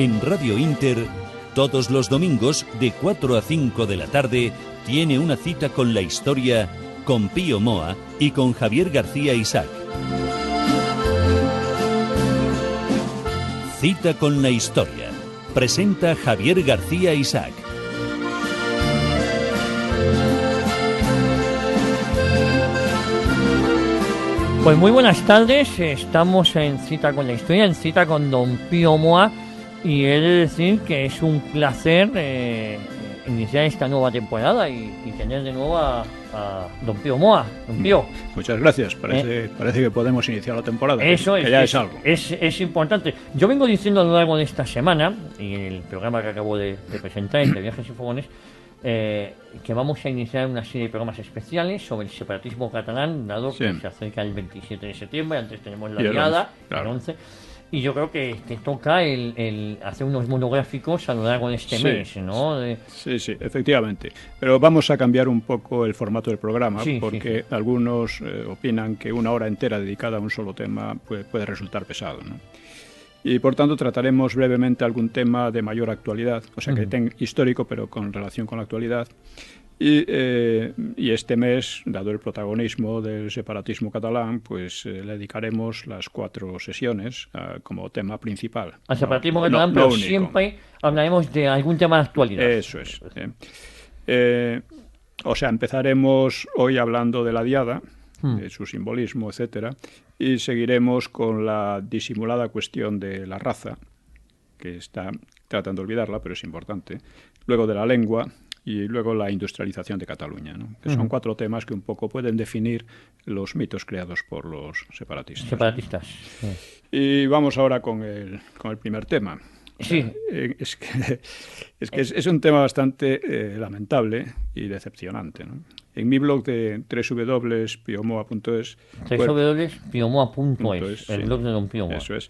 En Radio Inter, todos los domingos de 4 a 5 de la tarde, tiene una cita con la historia, con Pío Moa y con Javier García Isaac. Cita con la historia. Presenta Javier García Isaac. Pues muy buenas tardes, estamos en Cita con la Historia, en Cita con don Pío Moa, y he de decir que es un placer iniciar esta nueva temporada y tener de nuevo a don Pío Moa. Don Pío. Muchas gracias, parece que podemos iniciar la temporada, eso que ya es algo. Es importante. Yo vengo diciendo a lo largo de esta semana, y en el programa que acabo de presentar, el de Viajes y Fogones, que vamos a iniciar una serie de programas especiales sobre el separatismo catalán, dado que se acerca el 27 de septiembre, antes tenemos la Diada, el 11, y yo creo que te toca el hacer unos monográficos a lo largo de este mes, ¿no? Sí, efectivamente, pero vamos a cambiar un poco el formato del programa, porque algunos opinan que una hora entera dedicada a un solo tema puede resultar pesado, ¿no? Y por tanto trataremos brevemente algún tema de mayor actualidad, o sea que histórico pero con relación con la actualidad. Y este mes, dado el protagonismo del separatismo catalán, pues le dedicaremos las 4 sesiones como tema principal. Al separatismo catalán, pero siempre hablaremos de algún tema de actualidad. Eso es. O sea, empezaremos hoy hablando de la Diada, de su simbolismo, etcétera, y seguiremos con la disimulada cuestión de la raza, que está tratando de olvidarla, pero es importante, luego de la lengua y luego la industrialización de Cataluña, ¿no? Que son 4 temas que un poco pueden definir los mitos creados por los separatistas. Y vamos ahora con el primer tema. Sí. Es un tema bastante lamentable y decepcionante, ¿no? En mi blog de www.piomoa.es www.piomoa.es, el blog de don Pío Moa. Eso es.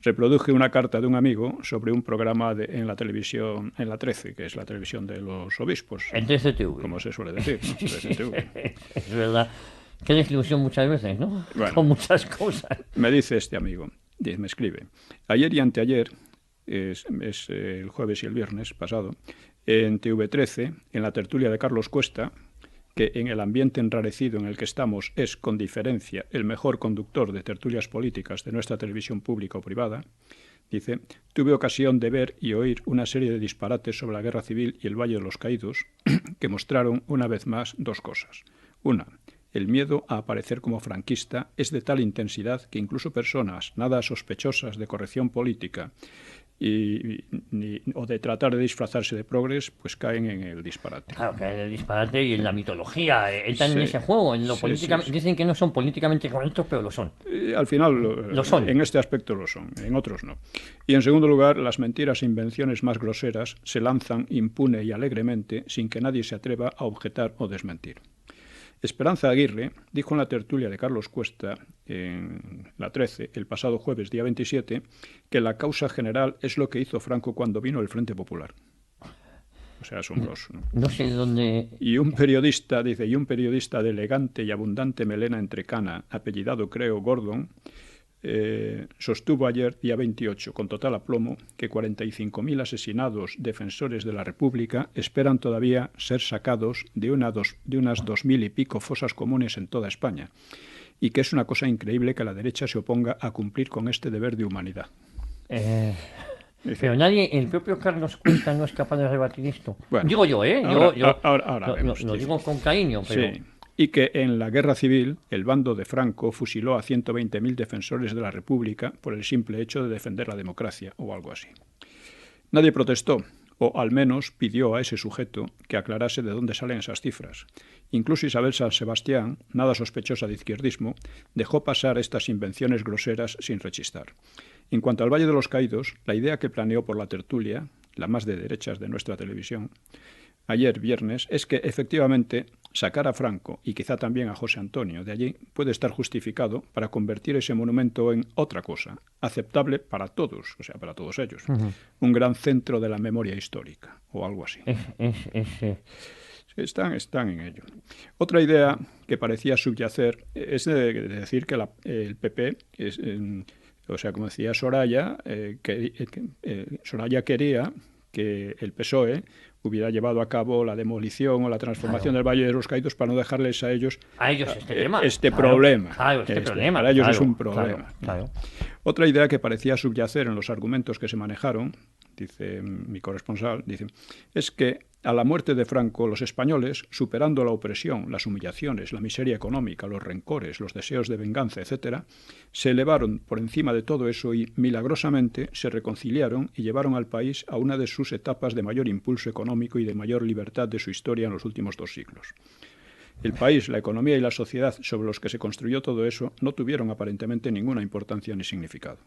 Reproduje una carta de un amigo sobre un programa en la televisión, en la 13, que es la televisión de los obispos. En 13TV. Como se suele decir, ¿no? 13TV. Es verdad. Qué desilusión muchas veces, ¿no? Bueno, con muchas cosas. Me dice este amigo, me escribe, ayer y anteayer, es el jueves y el viernes pasado, en TV13, en la tertulia de Carlos Cuesta, que en el ambiente enrarecido en el que estamos es, con diferencia, el mejor conductor de tertulias políticas de nuestra televisión pública o privada, dice, tuve ocasión de ver y oír una serie de disparates sobre la Guerra Civil y el Valle de los Caídos que mostraron una vez más 2 cosas. Una, el miedo a aparecer como franquista es de tal intensidad que incluso personas nada sospechosas de corrección política o de tratar de disfrazarse de progres, pues caen en el disparate. Claro, caen en el disparate y en la mitología. Están en ese juego. En lo dicen que no son políticamente correctos, pero lo son. Al final lo son. En este aspecto lo son, en otros no. Y en segundo lugar, las mentiras e invenciones más groseras se lanzan impune y alegremente sin que nadie se atreva a objetar o desmentir. Esperanza Aguirre dijo en la tertulia de Carlos Cuesta, en la 13, el pasado jueves, día 27, que la causa general es lo que hizo Franco cuando vino el Frente Popular. O sea, asombroso, ¿no? No sé dónde... Y un periodista de elegante y abundante melena entrecana, apellidado, creo, Gordon, sostuvo ayer, día 28, con total aplomo, que 45.000 asesinados defensores de la República esperan todavía ser sacados de unas 2.000 y pico fosas comunes en toda España, y que es una cosa increíble que la derecha se oponga a cumplir con este deber de humanidad. Pero el propio Carlos Cuesta no es capaz de rebatir esto. Bueno, digo yo, ahora vemos, lo digo con cariño, pero... Sí. Y que en la Guerra Civil el bando de Franco fusiló a 120.000 defensores de la República por el simple hecho de defender la democracia o algo así. Nadie protestó, o al menos pidió a ese sujeto que aclarase de dónde salen esas cifras. Incluso Isabel San Sebastián, nada sospechosa de izquierdismo, dejó pasar estas invenciones groseras sin rechistar. En cuanto al Valle de los Caídos, la idea que planeó por la tertulia, la más de derechas de nuestra televisión, ayer viernes, es que efectivamente sacar a Franco y quizá también a José Antonio de allí puede estar justificado para convertir ese monumento en otra cosa, aceptable para todos, o sea, para todos ellos. Un gran centro de la memoria histórica, o algo así. Están en ello. Otra idea que parecía subyacer es de decir que el PP O sea, como decía Soraya, Soraya quería que el PSOE hubiera llevado a cabo la demolición o la transformación del Valle de los Caídos para no dejarles a ellos este problema. Para ellos es un problema. Otra idea que parecía subyacer en los argumentos que se manejaron, dice mi corresponsal, es que a la muerte de Franco, los españoles, superando la opresión, las humillaciones, la miseria económica, los rencores, los deseos de venganza, etc., se elevaron por encima de todo eso y, milagrosamente, se reconciliaron y llevaron al país a una de sus etapas de mayor impulso económico y de mayor libertad de su historia en los últimos 2 siglos. El país, la economía y la sociedad sobre los que se construyó todo eso no tuvieron aparentemente ninguna importancia ni significado.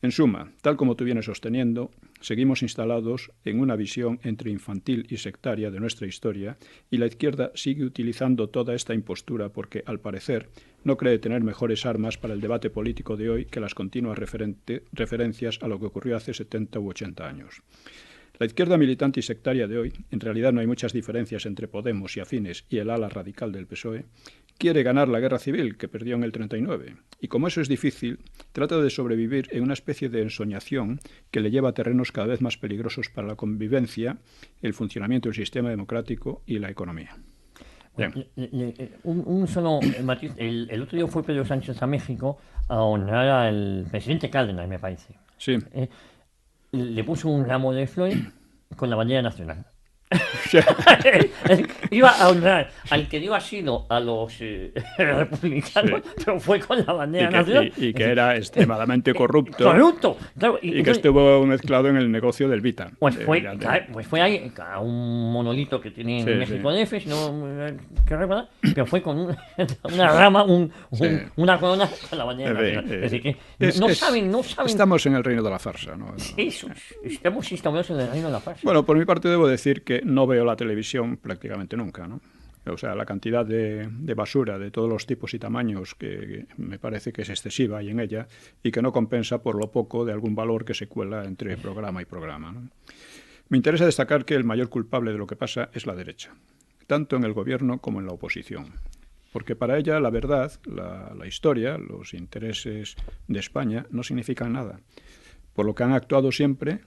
En suma, tal como tú vienes sosteniendo, seguimos instalados en una visión entre infantil y sectaria de nuestra historia y la izquierda sigue utilizando toda esta impostura porque, al parecer, no cree tener mejores armas para el debate político de hoy que las continuas referencias a lo que ocurrió hace 70 u 80 años. La izquierda militante y sectaria de hoy, en realidad no hay muchas diferencias entre Podemos y Afines y el ala radical del PSOE, quiere ganar la guerra civil que perdió en el 39, y como eso es difícil, trata de sobrevivir en una especie de ensoñación que le lleva a terrenos cada vez más peligrosos para la convivencia, el funcionamiento del sistema democrático y la economía. Un solo matiz. El otro día fue Pedro Sánchez a México a honrar al presidente Cárdenas, me parece. Sí. Le puso un ramo de flores con la bandera nacional. Iba a honrar al que dio asilo a los republicanos, pero fue con la bandera nacional. Y que era extremadamente corrupto. Corrupto, claro. Y que estuvo mezclado en el negocio del Vita. Pues fue ahí a un monolito que tiene en México DF, si no que recordar, pero fue con una rama, una corona con la bandera nacional. Es decir, que no saben. Estamos en el reino de la farsa, ¿no? Eso, estamos instaurados en el reino de la farsa. Bueno, por mi parte debo decir que no veo la televisión prácticamente nunca, ¿no? O sea, la cantidad de basura de todos los tipos y tamaños que me parece que es excesiva ahí en ella y que no compensa por lo poco de algún valor que se cuela entre programa y programa, ¿no? Me interesa destacar que el mayor culpable de lo que pasa es la derecha, tanto en el gobierno como en la oposición. Porque para ella la verdad, la historia, los intereses de España no significan nada. Por lo que han actuado siempre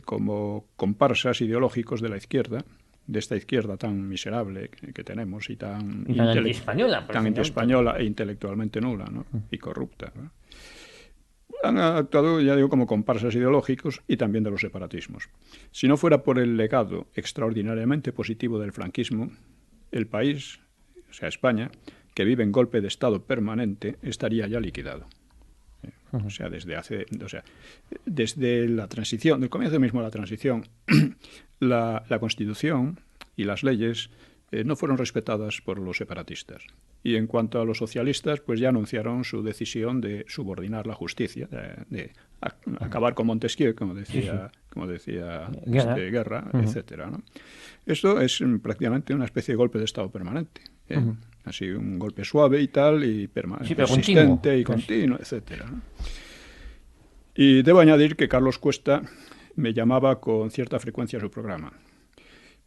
como comparsas ideológicos de la izquierda, de esta izquierda tan miserable que tenemos y tan antiespañola e intelectualmente nula, ¿no? Y corrupta, ¿no? Han actuado, ya digo, como comparsas ideológicos y también de los separatismos. Si no fuera por el legado extraordinariamente positivo del franquismo, el país, o sea, España, que vive en golpe de Estado permanente, estaría ya liquidado. O sea, desde la transición, del comienzo mismo de la transición, la Constitución y las leyes no fueron respetadas por los separatistas. Y en cuanto a los socialistas, pues ya anunciaron su decisión de subordinar la justicia, de acabar con Montesquieu, como decía Guerra, etcétera, ¿no? Esto es prácticamente una especie de golpe de Estado permanente. Así, un golpe suave y tal, y persistente y continuo, etcétera, ¿no? Y debo añadir que Carlos Cuesta me llamaba con cierta frecuencia a su programa,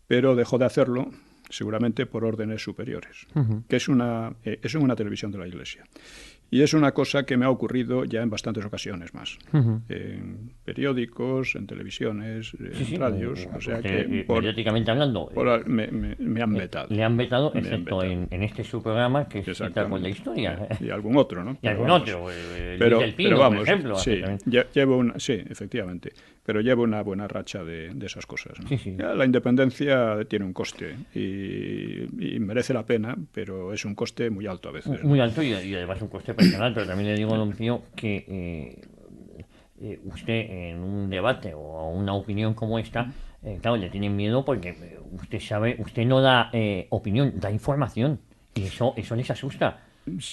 pero dejó de hacerlo seguramente por órdenes superiores, que es en una televisión de la Iglesia. Y es una cosa que me ha ocurrido ya en bastantes ocasiones más. En periódicos, en televisiones, en radios. O sea que mediáticamente hablando, me han vetado. Le han vetado, excepto en este su programa, que es Cita con la Historia. Y algún otro, ¿no? Y algún otro. El Pino, vamos, por ejemplo. Sí, efectivamente. Pero llevo una buena racha de esas cosas, ¿no? Ya, la independencia tiene un coste y merece la pena, pero es un coste muy alto a veces. Muy alto y además un coste personal, pero también le digo, don Pío, que usted en un debate o una opinión como esta, claro, le tienen miedo porque usted no da opinión, da información y eso les asusta.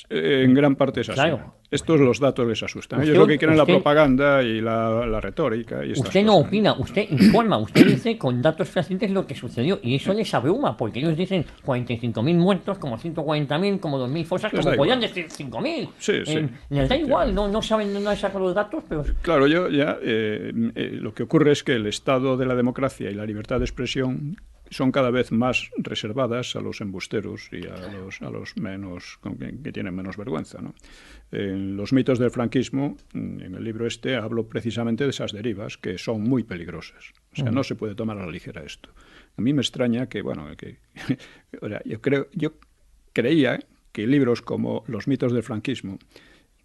En gran parte es así. Claro. Estos los datos les asustan. Ellos lo que quieren es la propaganda y la retórica. Y usted no opina, usted informa, usted dice con datos fehacientes lo que sucedió y eso les abruma, porque ellos dicen 45.000 muertos, como 140.000, como 2.000 fosas, como podían decir 5.000. Sí. Les da igual, no saben dónde sacar los datos, pero... Claro, lo que ocurre es que el estado de la democracia y la libertad de expresión son cada vez más reservadas a los embusteros y a los menos que tienen menos vergüenza, ¿no? En los mitos del franquismo, en el libro hablo precisamente de esas derivas que son muy peligrosas. O sea, no se puede tomar a la ligera esto. A mí me extraña que, bueno, yo creía que libros como Los mitos del franquismo,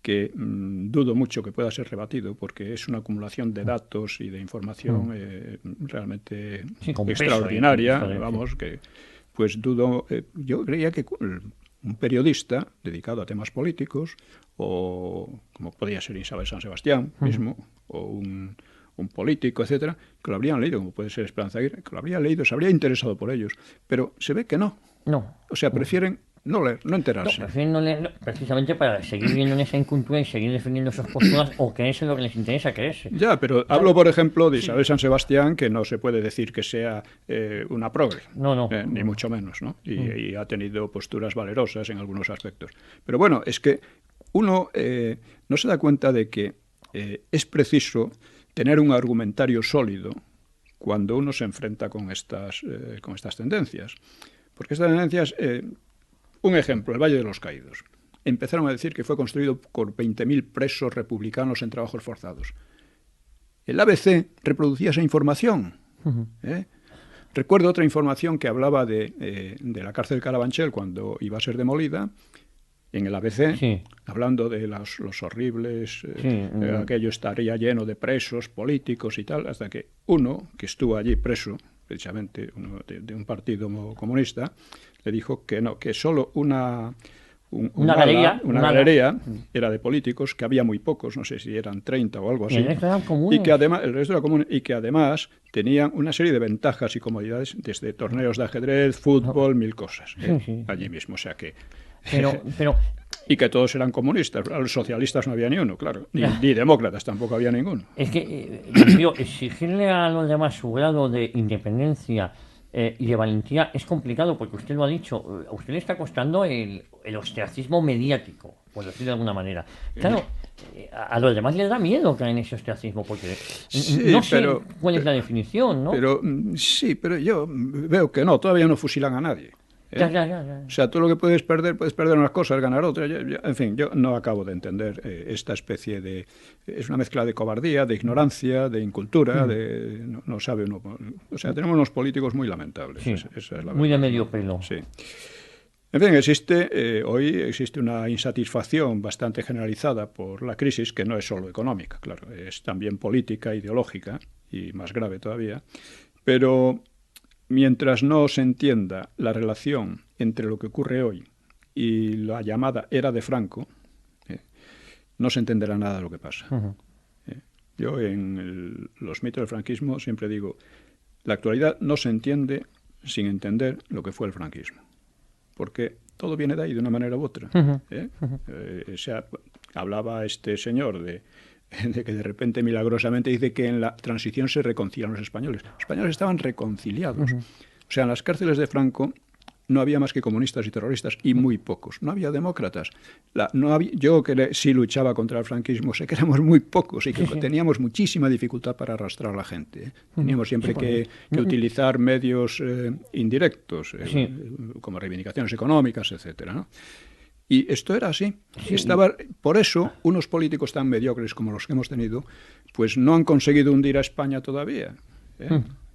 que dudo mucho que pueda ser rebatido porque es una acumulación de datos y de información realmente extraordinaria, vamos, que pues dudo, yo creía que un periodista dedicado a temas políticos, o como podía ser Isabel San Sebastián mismo, o un político, etcétera, que lo habrían leído, como puede ser Esperanza Aguirre, que lo habría leído, se habría interesado por ellos, pero se ve que no. O sea, prefieren no leer, no enterarse. Prefieren no leer precisamente para seguir viendo en esa incultura y seguir defendiendo sus posturas o creerse lo que les interesa creerse. Ya, pero hablo, por ejemplo, de Isabel San Sebastián, que no se puede decir que sea una progre. Ni mucho menos, ¿no? Y ha tenido posturas valerosas en algunos aspectos. Pero bueno, es que uno no se da cuenta de que es preciso tener un argumentario sólido cuando uno se enfrenta con estas tendencias. Porque estas tendencias... un ejemplo, el Valle de los Caídos. Empezaron a decir que fue construido por 20.000 presos republicanos en trabajos forzados. El ABC reproducía esa información. Recuerdo otra información que hablaba de la cárcel Carabanchel cuando iba a ser demolida, en el ABC, hablando de los horribles... aquello estaría lleno de presos políticos y tal, hasta que uno, que estuvo allí preso, precisamente uno de un partido comunista, le dijo que no, que solo una galería era de políticos, que había muy pocos, no sé si eran 30 o algo así, y que además el resto era común, y que además tenían una serie de ventajas y comodidades desde torneos de ajedrez, fútbol, mil cosas, allí mismo, o sea que... Pero y que todos eran comunistas, los socialistas no había ni uno, claro, ni demócratas tampoco había ninguno. Es que, exigirle a los demás su grado de independencia y de valentía es complicado, porque usted lo ha dicho, a usted le está costando el ostracismo mediático, por decirlo de alguna manera. Claro, a los demás les da miedo caer en ese ostracismo, porque no sé cuál es la definición, ¿no? Sí, pero yo veo que no, todavía no fusilan a nadie. Ya. O sea, tú lo que puedes perder unas cosas, ganar otras. En fin, yo no acabo de entender esta especie de... Es una mezcla de cobardía, de ignorancia, de incultura, no sabe uno... O sea, tenemos unos políticos muy lamentables. Esa es la verdad. Muy de medio pelo. Sí. En fin, hoy existe una insatisfacción bastante generalizada por la crisis, que no es solo económica, claro, es también política, ideológica, y más grave todavía, pero... Mientras no se entienda la relación entre lo que ocurre hoy y la llamada era de Franco, no se entenderá nada de lo que pasa. Yo en los mitos del franquismo siempre digo, la actualidad no se entiende sin entender lo que fue el franquismo, porque todo viene de ahí de una manera u otra. O sea, hablaba este señor de que de repente milagrosamente dice que en la transición se reconciliaron los españoles. Los españoles estaban reconciliados. O sea, en las cárceles de Franco no había más que comunistas y terroristas, y muy pocos. No había demócratas. Yo que sí luchaba contra el franquismo, sé que éramos muy pocos y que teníamos muchísima dificultad para arrastrar a la gente. Teníamos siempre que utilizar medios indirectos, como reivindicaciones económicas, etcétera, ¿no? Y esto era así. Por eso, unos políticos tan mediocres como los que hemos tenido, pues no han conseguido hundir a España todavía.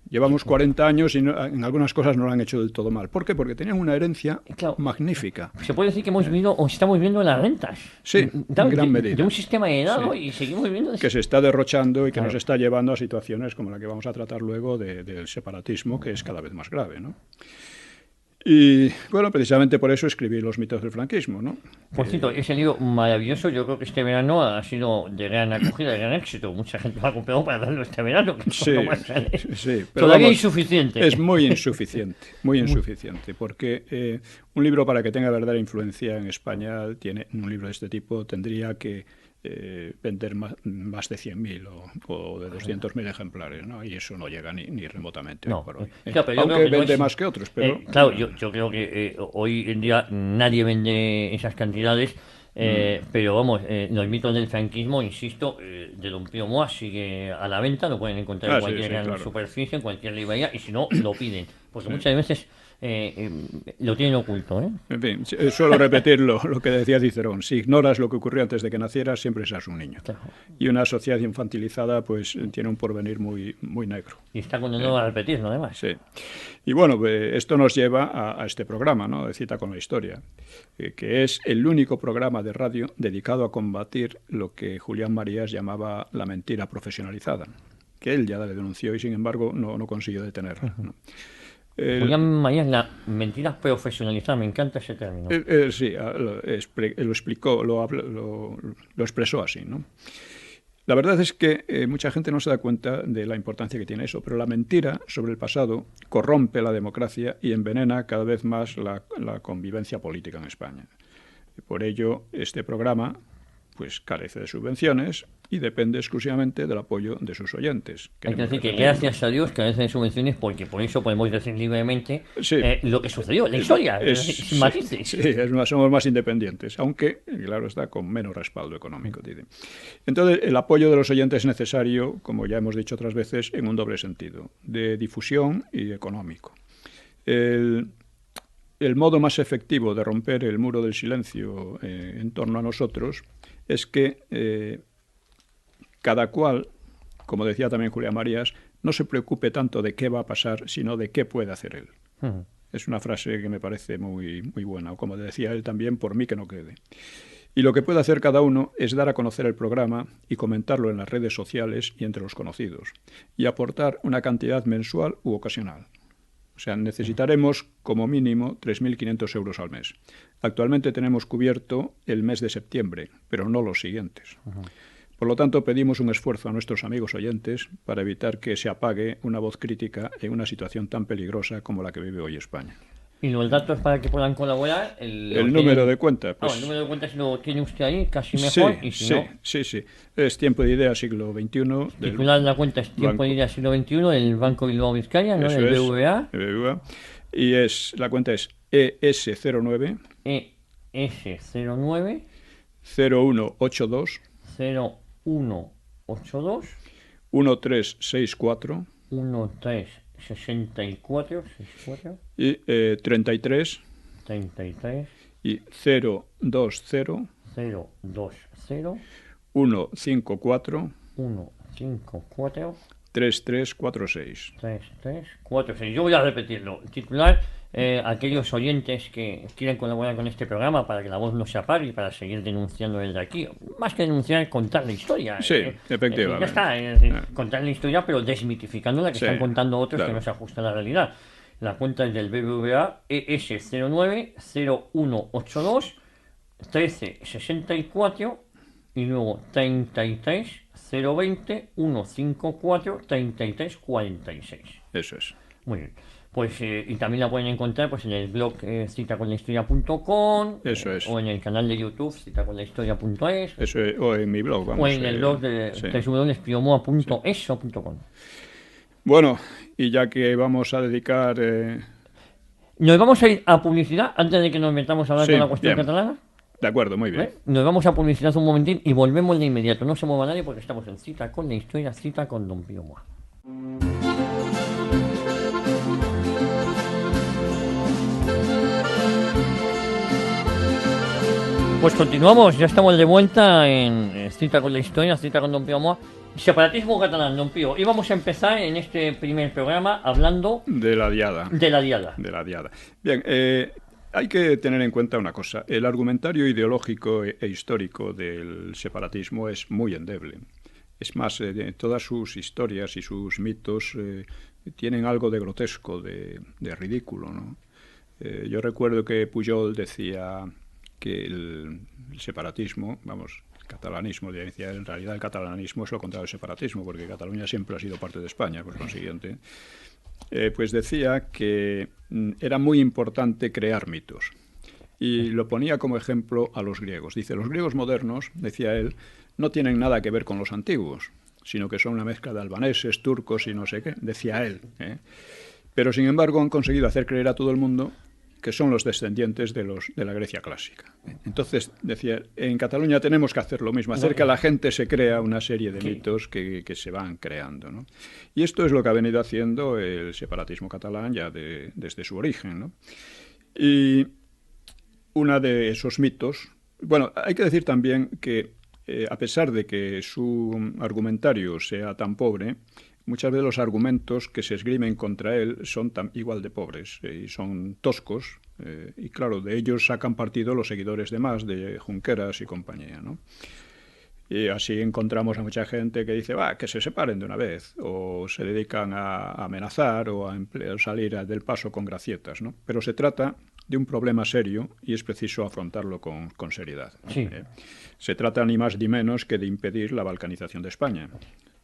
Llevamos 40 años y en algunas cosas no lo han hecho del todo mal. ¿Por qué? Porque tenían una herencia magnífica. Se puede decir que hemos vivido o estamos viviendo las rentas. Sí, en gran medida. De un sistema heredado y seguimos viviendo... Que se está derrochando y que nos está llevando a situaciones como la que vamos a tratar luego del separatismo, que es cada vez más grave, ¿no? Y bueno, precisamente por eso escribí Los mitos del franquismo, ¿no? Por cierto, ese libro maravilloso, yo creo que este verano ha sido de gran acogida, de gran éxito. Mucha gente lo ha comprado para darlo este verano, que pero todavía insuficiente. Es muy insuficiente, porque un libro, para que tenga verdadera influencia en España, un libro de este tipo tendría que vender más de 100.000 o de 200.000 ejemplares, ¿no? Y eso no llega ni remotamente hoy por hoy. Claro, aunque vende más que otros, pero... claro, yo creo que hoy en día nadie vende esas cantidades, pero vamos, los mitos del franquismo, insisto, de Don Pío Moa sigue a la venta, lo pueden encontrar en cualquier superficie, en cualquier librería, y si no, lo piden. porque muchas veces lo tienen oculto, ¿eh? En fin, suelo repetir lo que decía Cicerón: si ignoras lo que ocurrió antes de que nacieras, siempre serás un niño. Claro. Y una sociedad infantilizada pues tiene un porvenir muy, muy negro. Y está condenado a repetirlo, además. Sí. Y bueno, pues, esto nos lleva a este programa, ¿no?, de Cita con la Historia, que es el único programa de radio dedicado a combatir lo que Julián Marías llamaba la mentira profesionalizada, que él ya le denunció y sin embargo no consiguió detenerla, ¿no? Julián Marías, la mentira profesionalizada, me encanta ese término. Sí, lo explicó, lo expresó así, ¿no? La verdad es que mucha gente no se da cuenta de la importancia que tiene eso, pero la mentira sobre el pasado corrompe la democracia y envenena cada vez más la convivencia política en España. Por ello, este programa pues carece de subvenciones y depende exclusivamente del apoyo de sus oyentes. Hay que decir que gracias a Dios carece de subvenciones, porque por eso podemos decir libremente lo que sucedió, la historia, sin matices. Sí, somos más independientes, aunque, claro está, con menos respaldo económico. Dice. Entonces, el apoyo de los oyentes es necesario, como ya hemos dicho otras veces, en un doble sentido, de difusión y económico. El modo más efectivo de romper el muro del silencio en torno a nosotros es que cada cual, como decía también Julián Marías, no se preocupe tanto de qué va a pasar, sino de qué puede hacer él. Es una frase que me parece muy, muy buena, o como decía él también, por mí que no quede. Y lo que puede hacer cada uno es dar a conocer el programa y comentarlo en las redes sociales y entre los conocidos, y aportar una cantidad mensual u ocasional. O sea, necesitaremos como mínimo 3.500 euros al mes. Actualmente tenemos cubierto el mes de septiembre, pero no los siguientes. Por lo tanto, pedimos un esfuerzo a nuestros amigos oyentes para evitar que se apague una voz crítica en una situación tan peligrosa como la que vive hoy España. Y los datos para que puedan colaborar. El número de cuenta. Pues, el número de cuenta, si lo tiene usted ahí, casi mejor. Sí. Es Tiempo de Idea siglo XXI. Titular de la cuenta es Tiempo de Idea siglo XXI, del Banco Bilbao Vizcaya, ¿no? Del BBVA. Y la cuenta es ES09. ES09. 0182. 0182. 1364. 1364. Y 33. Y 020. 154. 3346. Yo voy a repetirlo. Titular: aquellos oyentes que quieren colaborar con este programa para que la voz no se apague y para seguir denunciando desde aquí. Más que denunciar, contar la historia. Sí, efectivamente. Ya está, contar la historia, pero desmitificando la que están contando otros, que no se ajusta a la realidad. La cuenta es del BBVA, ES09 0182 1364 y luego 33 020 154 33 46. Eso es. Muy bien. Pues y también la pueden encontrar pues en el blog citaconlahistoria.com. Eso es. O en el canal de YouTube citaconlahistoria.es. Eso es, o en mi blog, vamos. O en el blog de www.piomoa.es.com. Bueno, y ya que vamos a dedicar... Nos vamos a ir a publicidad antes de que nos metamos a hablar con la cuestión catalana. De acuerdo, muy bien. Nos vamos a publicidad un momentín y volvemos de inmediato. No se mueva nadie porque estamos en Cita con la Historia, Cita con Don Pío Moa. Pues continuamos, ya estamos de vuelta en Cita con la Historia, Cita con Don Pío Moa. Separatismo catalán, Don Pío. Y vamos a empezar en este primer programa hablando... de la diada. De la diada. Bien, hay que tener en cuenta una cosa. El argumentario ideológico e histórico del separatismo es muy endeble. Es más, todas sus historias y sus mitos tienen algo de grotesco, de ridículo, ¿no? Yo recuerdo que Pujol decía que el separatismo, el catalanismo, decía, en realidad el catalanismo es lo contrario del separatismo, porque Cataluña siempre ha sido parte de España, por consiguiente. Pues decía que era muy importante crear mitos. Y lo ponía como ejemplo a los griegos. Dice, los griegos modernos, decía él, no tienen nada que ver con los antiguos, sino que son una mezcla de albaneses, turcos y no sé qué, decía él. Pero sin embargo han conseguido hacer creer a todo el mundo que son los descendientes de la Grecia clásica. Entonces, decía, en Cataluña tenemos que hacer lo mismo, hacer que la gente se crea una serie de mitos que se van creando, ¿no? Y esto es lo que ha venido haciendo el separatismo catalán ya desde su origen, ¿no? Y uno de esos mitos... Bueno, hay que decir también que, a pesar de que su argumentario sea tan pobre, muchas veces los argumentos que se esgrimen contra él son igual de pobres y son toscos, y claro, de ellos sacan partido los seguidores de Mas, de Junqueras y compañía, ¿no? Y así encontramos a mucha gente que dice, que se separen de una vez, o se dedican a amenazar o a salir del paso con gracietas, ¿no? Pero se trata de un problema serio y es preciso afrontarlo con seriedad. Sí. Se trata ni más ni menos que de impedir la balcanización de España,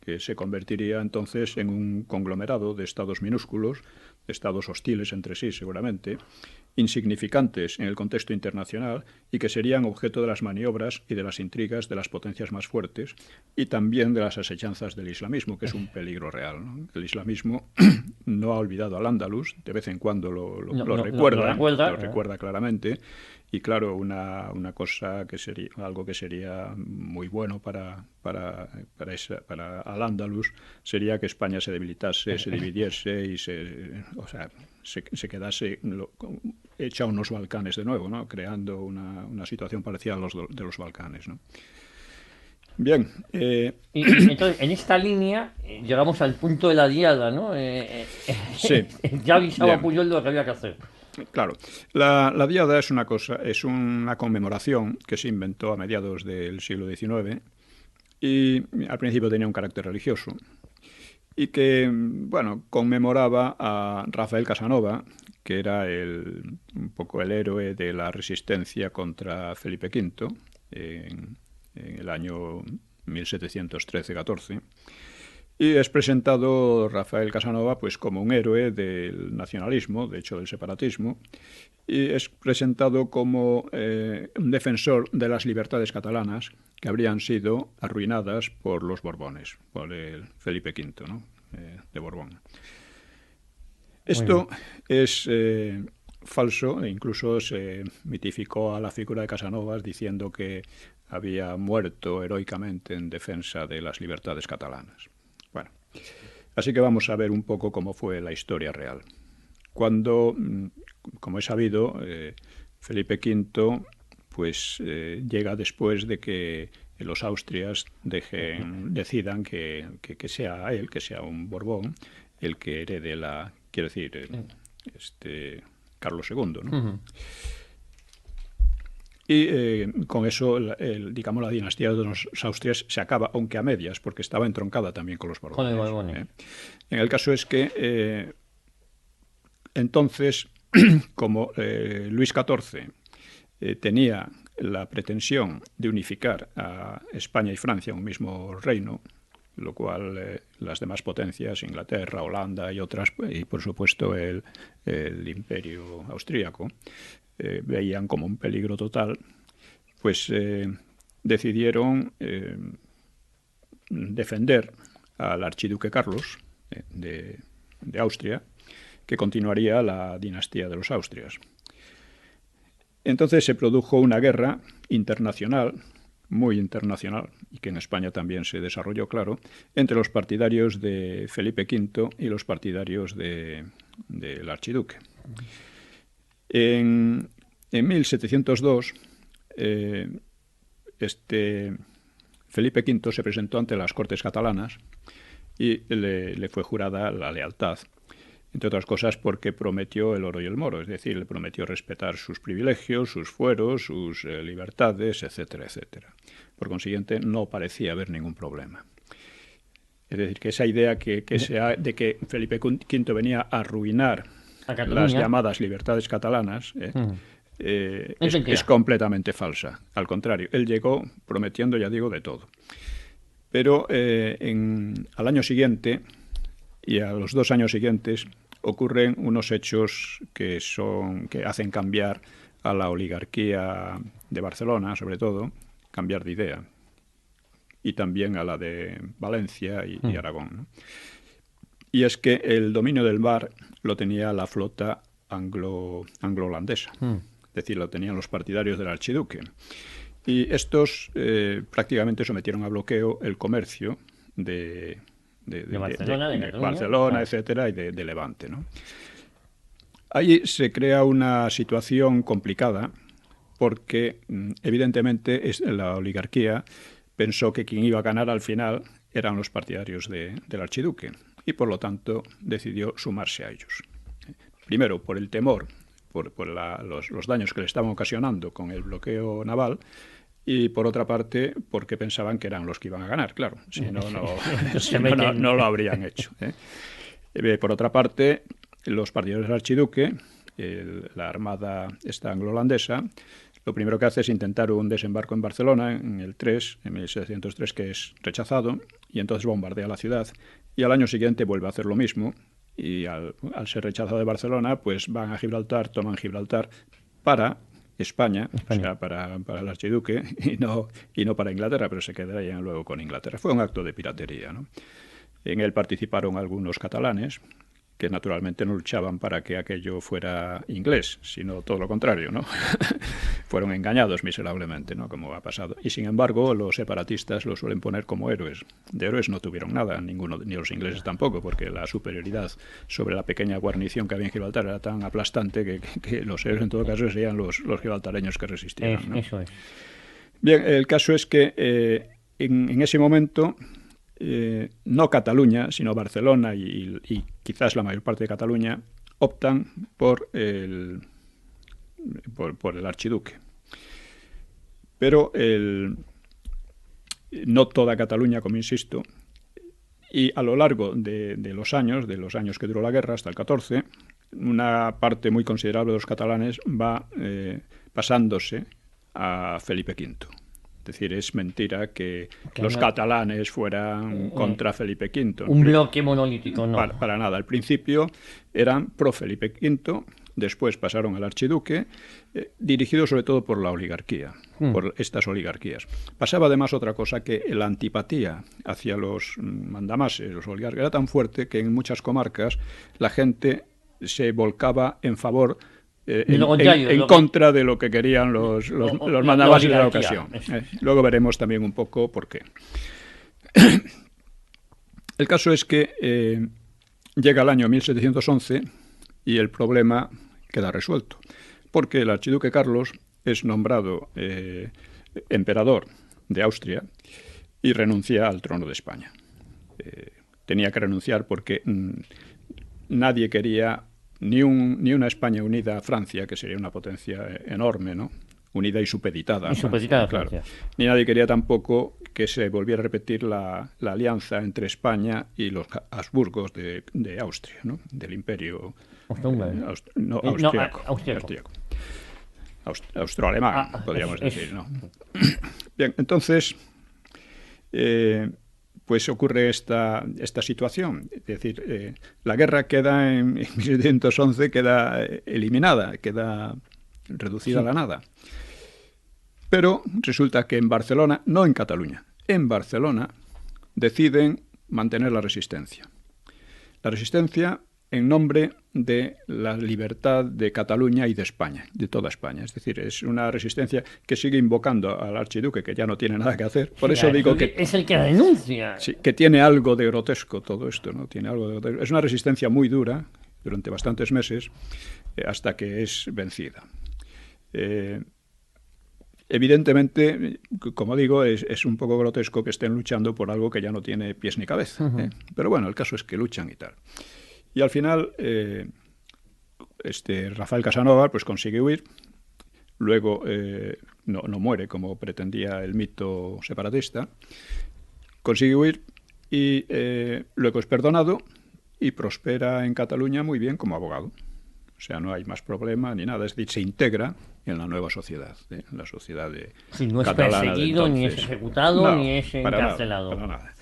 que se convertiría entonces en un conglomerado de estados minúsculos, de estados hostiles entre sí seguramente, insignificantes en el contexto internacional y que serían objeto de las maniobras y de las intrigas de las potencias más fuertes y también de las asechanzas del islamismo, que es un peligro real, ¿no? El islamismo no ha olvidado al Andalus, de vez en cuando lo recuerda claramente, y claro, una cosa que sería algo que sería muy bueno para al Andalus sería que España se debilitase, se dividiese y se quedase hecha unos Balcanes de nuevo, ¿no? Creando una situación parecida a de los Balcanes, ¿no? Bien. Y entonces, en esta línea, llegamos al punto de la diada, ¿no? Sí. Ya avisaba Pujol de lo que había que hacer. Claro. La diada es una conmemoración que se inventó a mediados del siglo XIX y al principio tenía un carácter religioso y que, bueno, conmemoraba a Rafael Casanova, que era un poco el héroe de la resistencia contra Felipe V en el año 1713-14. Y es presentado Rafael Casanova pues como un héroe del nacionalismo, de hecho del separatismo, y es presentado como un defensor de las libertades catalanas que habrían sido arruinadas por los Borbones, por el Felipe V, ¿no? De Borbón. Esto es falso, e incluso se mitificó a la figura de Casanovas diciendo que había muerto heroicamente en defensa de las libertades catalanas. Bueno, así que vamos a ver un poco cómo fue la historia real. Cuando, como es sabido, Felipe V pues, llega después de que los Austrias decidan que sea él, que sea un Borbón, el que herede quiero decir, Carlos II, ¿no? Uh-huh. Y con eso, digamos, la dinastía de los Austrias se acaba, aunque a medias, porque estaba entroncada también con los Borbones. En el caso es que entonces, como Luis XIV tenía la pretensión de unificar a España y Francia en un mismo reino, lo cual las demás potencias, Inglaterra, Holanda y otras, y por supuesto el imperio austríaco, veían como un peligro total, pues decidieron defender al archiduque Carlos de Austria, que continuaría la dinastía de los Austrias. Entonces se produjo una guerra internacional, muy internacional, y que en España también se desarrolló, claro, entre los partidarios de Felipe V y los partidarios del archiduque. En 1702, Felipe V se presentó ante las Cortes catalanas y le fue jurada la lealtad, entre otras cosas porque prometió el oro y el moro, es decir, le prometió respetar sus privilegios, sus fueros, sus libertades, etcétera, etcétera. Por consiguiente, no parecía haber ningún problema. Es decir, que esa idea de que Felipe V venía a arruinar las llamadas libertades catalanas es completamente falsa. Al contrario, él llegó prometiendo, ya digo, de todo. Pero al año siguiente y a los 2 años siguientes ocurren unos hechos que hacen cambiar a la oligarquía de Barcelona, sobre todo, cambiar de idea. Y también a la de Valencia y Aragón, ¿no? Y es que el dominio del mar lo tenía la flota anglo-holandesa. Es decir, lo tenían los partidarios del archiduque. Y estos prácticamente sometieron a bloqueo el comercio de Barcelona, etcétera, y de Levante, ¿no? Ahí se crea una situación complicada porque, evidentemente, la oligarquía pensó que quien iba a ganar al final eran los partidarios del archiduque y, por lo tanto, decidió sumarse a ellos. Primero, por el temor, por los daños que le estaban ocasionando con el bloqueo naval, y por otra parte, porque pensaban que eran los que iban a ganar, claro. Si no, no lo habrían hecho. Por otra parte, los partidarios del archiduque, la armada esta anglo-holandesa, lo primero que hace es intentar un desembarco en Barcelona en el 1703, que es rechazado, y entonces bombardea la ciudad. Y al año siguiente vuelve a hacer lo mismo, y al ser rechazado de Barcelona, pues van a Gibraltar, toman Gibraltar para España. O sea, para el archiduque y no para Inglaterra, pero se quedarían luego con Inglaterra. Fue un acto de piratería, ¿no? En él participaron algunos catalanes que naturalmente no luchaban para que aquello fuera inglés, sino todo lo contrario, ¿no? Fueron engañados miserablemente, ¿no? Como ha pasado. Y sin embargo, los separatistas lo suelen poner como héroes. De héroes no tuvieron nada, ninguno, ni los ingleses tampoco, porque la superioridad sobre la pequeña guarnición que había en Gibraltar era tan aplastante que los héroes en todo caso serían los gibraltareños que resistieron, ¿no? Eso es. Bien, el caso es que en ese momento no Cataluña, sino Barcelona y quizás la mayor parte de Cataluña optan por el archiduque. Pero no toda Cataluña, como insisto, y a lo largo de los años que duró la guerra, hasta el 14, una parte muy considerable de los catalanes va pasándose a Felipe V. Es decir, es mentira que los catalanes fueran contra Felipe V. Un bloque monolítico, no. Para nada. Al principio eran pro Felipe V, después pasaron al archiduque, dirigidos sobre todo por la oligarquía, por estas oligarquías. Pasaba además otra cosa, que la antipatía hacia los mandamases, los oligarcas, era tan fuerte que en muchas comarcas la gente se volcaba en favor en contra de lo que querían los mandamases de la ocasión. Luego veremos también un poco por qué. El caso es que llega el año 1711 y el problema queda resuelto, porque el archiduque Carlos es nombrado emperador de Austria y renuncia al trono de España. Tenía que renunciar porque nadie quería ni una España unida a Francia, que sería una potencia enorme, ¿no? Unida y supeditada. Claro. Ni nadie quería tampoco que se volviera a repetir la alianza entre España y los Habsburgos de Austria, ¿no? Del imperio austroalemán, podríamos decir, ¿no? Bien, entonces pues ocurre esta situación. Es decir, la guerra queda en 1711, queda eliminada, queda reducida a la nada. Pero resulta que en Barcelona, no en Cataluña, en Barcelona deciden mantener la resistencia. La resistencia en nombre de la libertad de Cataluña y de España, de toda España. Es decir, es una resistencia que sigue invocando al archiduque, que ya no tiene nada que hacer. Por eso digo que es el que denuncia. Sí, que tiene algo de grotesco todo esto, ¿no? Tiene algo de grotesco. Es una resistencia muy dura, durante bastantes meses, hasta que es vencida. Evidentemente, como digo, es un poco grotesco que estén luchando por algo que ya no tiene pies ni cabeza. Pero bueno, el caso es que luchan y tal. Y al final, Rafael Casanova pues consigue huir. Luego no muere, como pretendía el mito separatista. Consigue huir y luego es perdonado y prospera en Cataluña muy bien como abogado. O sea, no hay más problema ni nada. Es decir, se integra en la nueva sociedad, en la sociedad no es perseguido, ni es ejecutado, ni es encarcelado. Para nada.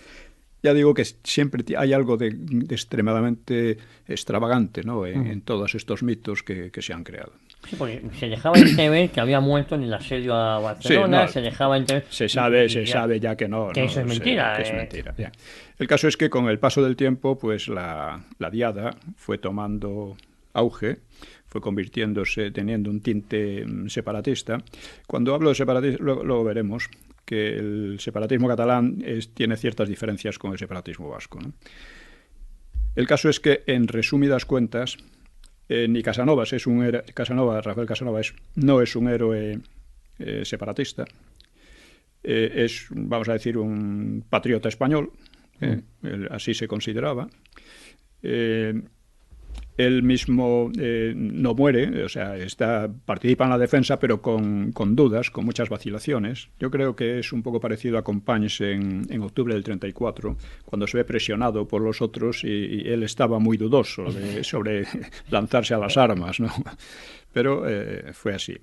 Ya digo que siempre hay algo de extremadamente extravagante, ¿no? En todos estos mitos que se han creado. Sí, porque se dejaba entrever que había muerto en el asedio a Barcelona, se dejaba entrever... Se sabe ya que no. Que eso es mentira. Que es mentira. Bien. El caso es que con el paso del tiempo, pues la diada fue tomando auge, fue convirtiéndose, teniendo un tinte separatista. Cuando hablo de separatismo, luego veremos que el separatismo catalán tiene ciertas diferencias con el separatismo vasco, ¿no? El caso es que, en resumidas cuentas, ni Casanovas es un Rafael Casanova no es un héroe separatista, es, vamos a decir, un patriota español, así se consideraba. Él mismo no muere, o sea, participa en la defensa, pero con dudas, con muchas vacilaciones. Yo creo que es un poco parecido a Companys en octubre del 34, cuando se ve presionado por los otros y él estaba muy dudoso sobre lanzarse a las armas, ¿no? Pero fue así.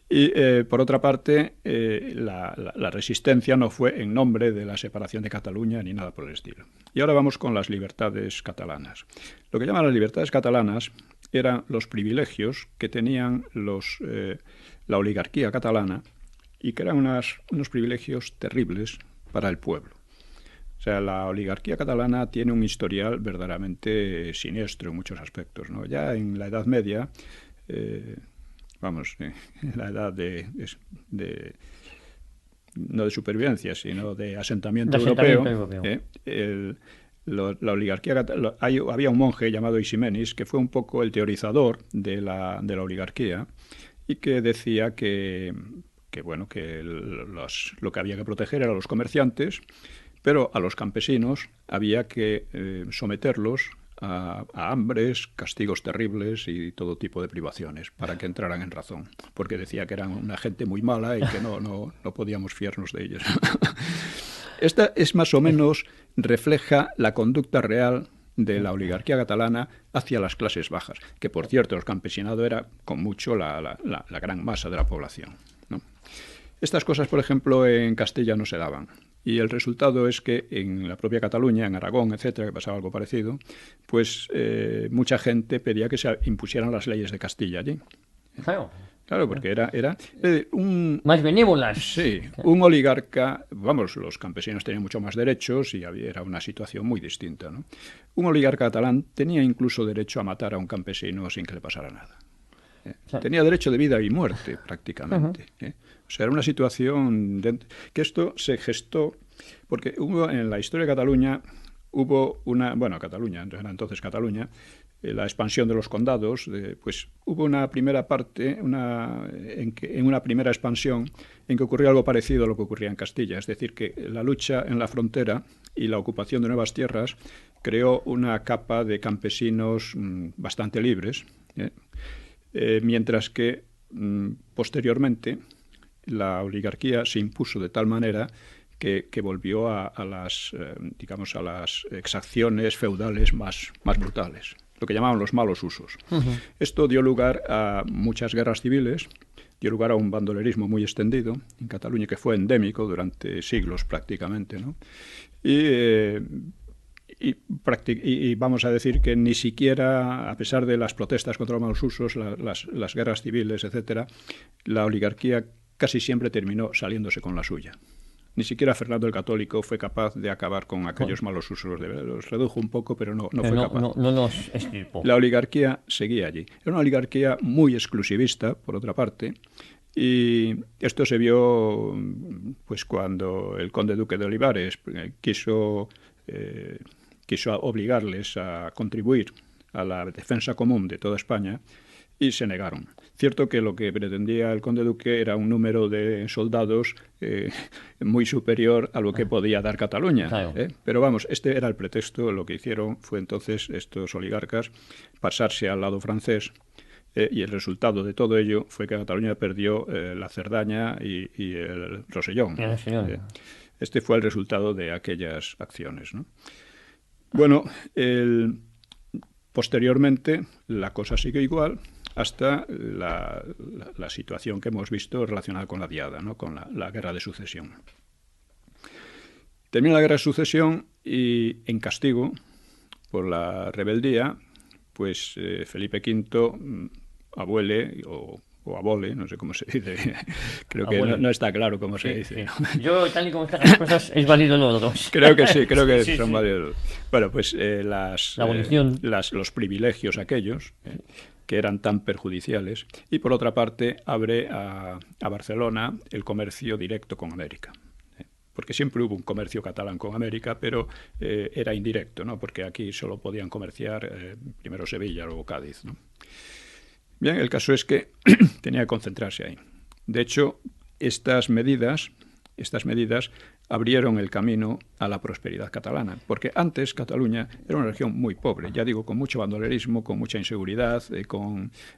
Y, por otra parte, la resistencia no fue en nombre de la separación de Cataluña ni nada por el estilo. Y ahora vamos con las libertades catalanas. Lo que llaman las libertades catalanas eran los privilegios que tenían la oligarquía catalana, y que eran unos privilegios terribles para el pueblo. O sea, la oligarquía catalana tiene un historial verdaderamente siniestro en muchos aspectos, ¿no? Ya en la Edad Media... la edad no de supervivencia, sino de asentamiento europeo. La oligarquía, había un monje llamado Eiximenis que fue un poco el teorizador de la oligarquía, y que decía que lo que había que proteger eran los comerciantes, pero a los campesinos había que someterlos a hambres, castigos terribles y todo tipo de privaciones para que entraran en razón, porque decía que eran una gente muy mala y que no podíamos fiarnos de ellos. Esta es más o menos, refleja la conducta real de la oligarquía catalana hacia las clases bajas, que por cierto el campesinado era con mucho la gran masa de la población, ¿no? Estas cosas, por ejemplo, en Castilla no se daban. Y el resultado es que en la propia Cataluña, en Aragón, etcétera, que pasaba algo parecido, pues mucha gente pedía que se impusieran las leyes de Castilla allí. Claro, porque era más benévolas. Sí, un oligarca, los campesinos tenían mucho más derechos y era una situación muy distinta, ¿no? Un oligarca catalán tenía incluso derecho a matar a un campesino sin que le pasara nada. Tenía derecho de vida y muerte, prácticamente. O sea, era una situación que esto se gestó porque en la historia de Cataluña hubo Cataluña, entonces Cataluña, la expansión de los condados, pues hubo una primera parte, en una primera expansión, en que ocurrió algo parecido a lo que ocurría en Castilla. Es decir, que la lucha en la frontera y la ocupación de nuevas tierras creó una capa de campesinos bastante libres, mientras que posteriormente la oligarquía se impuso de tal manera que volvió a las exacciones feudales más brutales, lo que llamaban los malos usos. Esto dio lugar a muchas guerras civiles, dio lugar a un bandolerismo muy extendido en Cataluña, que fue endémico durante siglos prácticamente, ¿no? Y vamos a decir que ni siquiera, a pesar de las protestas contra los malos usos, las guerras civiles, etcétera, la oligarquía casi siempre terminó saliéndose con la suya. Ni siquiera Fernando el Católico fue capaz de acabar con aquellos malos usos. Los redujo un poco, pero no fue capaz. No los extirpó. La oligarquía seguía allí. Era una oligarquía muy exclusivista, por otra parte, y esto se vio pues cuando el conde duque de Olivares quiso obligarles a contribuir a la defensa común de toda España, y se negaron. Cierto que lo que pretendía el conde duque era un número de soldados muy superior a lo que podía dar Cataluña. Claro. Pero este era el pretexto. Lo que hicieron fue entonces estos oligarcas pasarse al lado francés, y el resultado de todo ello fue que Cataluña perdió la Cerdaña y el Rosellón. Este fue el resultado de aquellas acciones, ¿no? Bueno, posteriormente la cosa sigue igual hasta la situación que hemos visto relacionada con la Diada, ¿no? Con la Guerra de Sucesión. Termina la Guerra de Sucesión y, en castigo por la rebeldía, pues Felipe V abuele o o abole, no sé cómo se dice. Creo que no está claro cómo se dice. Sí. Yo, tal y como están las cosas, es válido los dos. Creo que sí, creo que son válidos. Bueno, pues la abolición. Los privilegios aquellos que eran tan perjudiciales, y por otra parte abre a Barcelona el comercio directo con América. Porque siempre hubo un comercio catalán con América, pero era indirecto, ¿no? Porque aquí solo podían comerciar primero Sevilla, luego Cádiz, ¿no? Bien, el caso es que tenía que concentrarse ahí. De hecho, estas medidas abrieron el camino a la prosperidad catalana, porque antes Cataluña era una región muy pobre, ya digo, con mucho bandolerismo, con mucha inseguridad, Es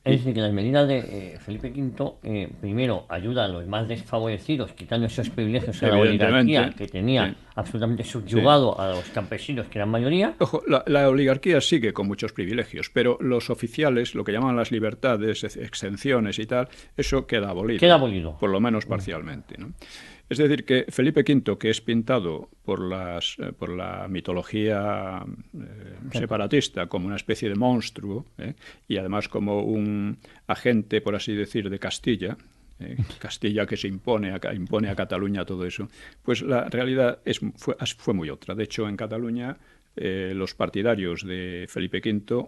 decir, que las medidas de Felipe V, primero, ayuda a los más desfavorecidos, quitando esos privilegios a la oligarquía que tenía absolutamente subyugado a los campesinos, que eran mayoría. Ojo, la oligarquía sigue con muchos privilegios, pero los oficiales, lo que llaman las libertades, exenciones y tal, eso queda abolido. Queda abolido. Por lo menos parcialmente, ¿no? Es decir, que Felipe V, que es pintado por la mitología separatista como una especie de monstruo, y además como un agente, por así decir, de Castilla, Castilla que se impone a Cataluña todo eso, pues la realidad fue muy otra. De hecho, en Cataluña los partidarios de Felipe V,